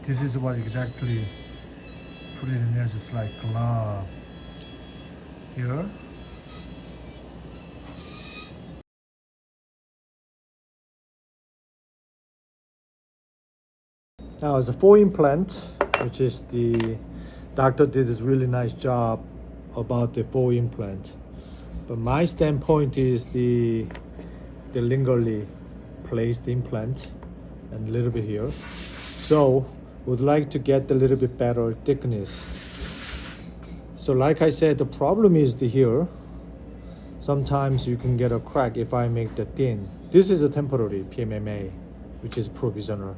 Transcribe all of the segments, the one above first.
this is what exactly put it in there, just like glove here. Now it's a 4 implant, which is the doctor did this really nice job about the 4 implant. But my standpoint is the lingually placed implant and a little bit here. So would like to get a little bit better thickness. So like I said, the problem is the here. Sometimes you can get a crack if I make the thin. This is a temporary PMMA, which is provisional.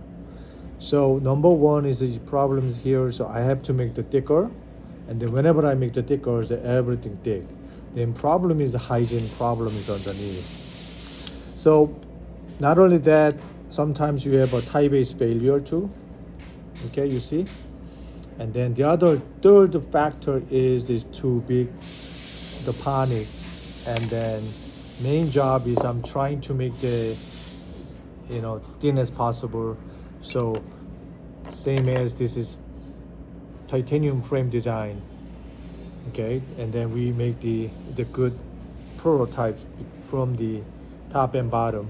So number one is the problems here. So I have to make the thicker, and then whenever I make the thicker, so everything thick. Then problem is the hygiene problem is underneath. So not only that, sometimes you have a tie base failure too. Okay, you see. And then the third factor is this too big, the panic. And then main job is I'm trying to make the thin as possible. So same as this is titanium frame design. Okay, and then we make the good prototypes from the top and bottom,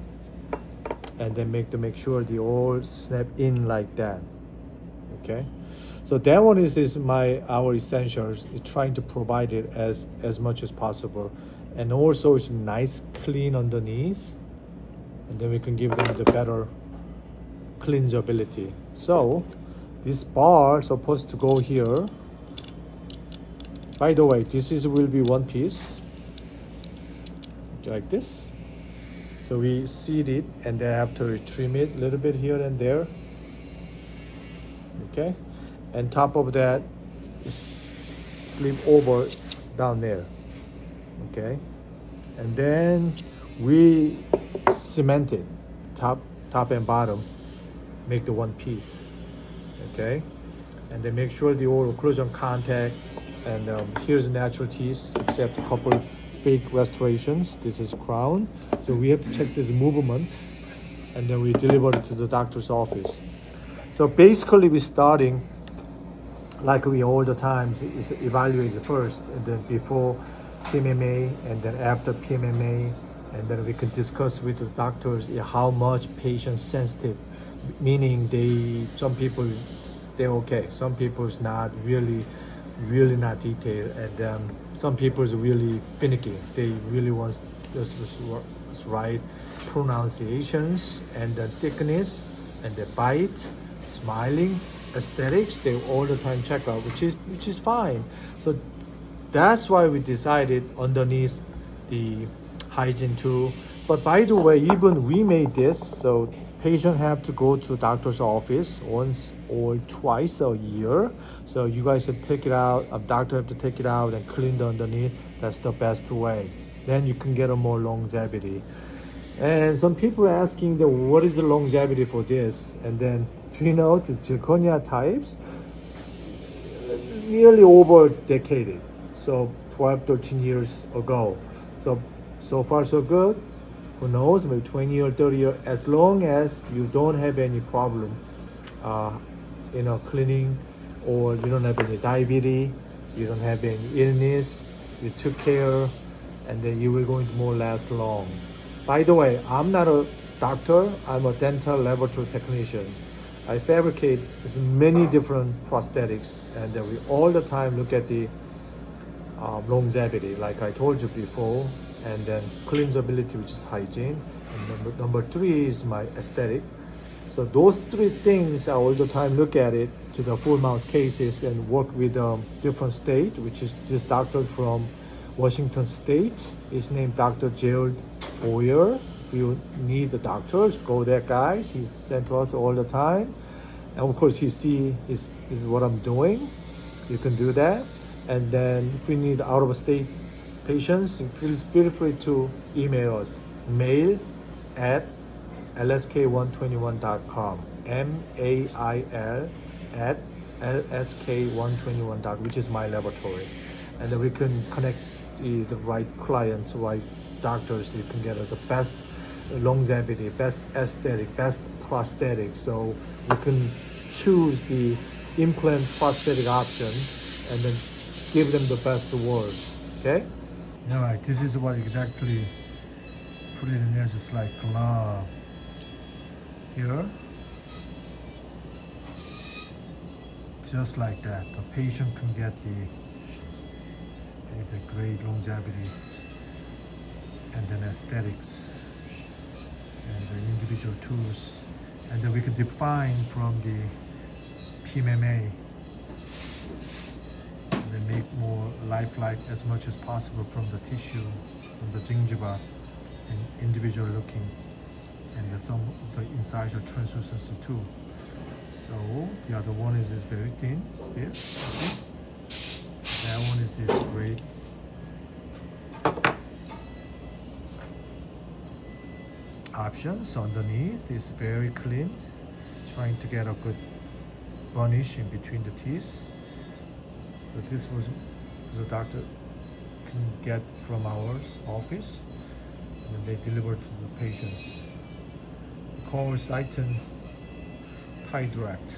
and then make sure they all snap in like that. Okay, so that one is our essentials, is trying to provide it as much as possible, and also it's nice clean underneath, and then we can give them the better cleansability. So this bar supposed to go here. By the way, will be one piece like this. So we seed it, and then after we trim it a little bit here and there. Okay, and top of that is slip over down there. Okay, and then we cement it top and bottom, make the one piece. Okay, and then make sure the all occlusion contact, and here's natural teeth except a couple fake restorations. This is crown, so we have to check this movement, and then we deliver it to the doctor's office. So basically we're starting like we all the times is evaluate it first, and then before PMMA, and then after PMMA, and then we can discuss with the doctors how much patient sensitive, meaning some people they're okay, some people is not really not detailed, and some people is really finicky. They really want just right pronunciations and the thickness and the bite, smiling, aesthetics. They all the time check out, which is fine. So that's why we decided underneath the hygiene too. But by the way, even we made this, so patient have to go to doctor's office once or twice a year. So you guys have to take it out, a doctor have to take it out and clean the underneath. That's the best way. Then you can get a more longevity. And some people are asking what is the longevity for this? And then the zirconia types, nearly over a decade. So 12, 13 years ago. So far so good. Who knows, maybe 20 or 30 years, as long as you don't have any problem, cleaning, or you don't have any diabetes, you don't have any illness, you took care, and then you will going to more last long. By the way, I'm not a doctor, I'm a dental laboratory technician. I fabricate many different prosthetics, and then we all the time look at the longevity, like I told you before, and then cleansability, which is hygiene, and number 3 is my aesthetic. So those 3 things I all the time look at it to the full mouth cases and work with different state, which is this doctor from Washington State. His name Dr. Gerald Boyer. If you need the doctors, go there, guys. He's sent to us all the time, and of course he see is what I'm doing. You can do that. And then if you need out of state patients, feel free to email us. Mail at lsk121.com. mail at lsk121.com, which is my laboratory, and then we can connect the right clients, right doctors. You can get the best longevity, best aesthetic, best prosthetic. So we can choose the implant prosthetic option and then give them the best word. Okay? All right, this is what exactly put it in there, just like glove here, just like that. The patient can get the great longevity and then aesthetics and the individual tools, and then we can define from the PMMA and then make more lifelike as much as possible from the tissue, from the gingiva, and individual looking, and then some of the incisor translucency too. So the other one is very thin still. Okay. That one is great. Options underneath is very clean, trying to get a good varnish in between the teeth. So this was the doctor can get from our office, and they deliver to the patients. The call is Titan Tie Direct.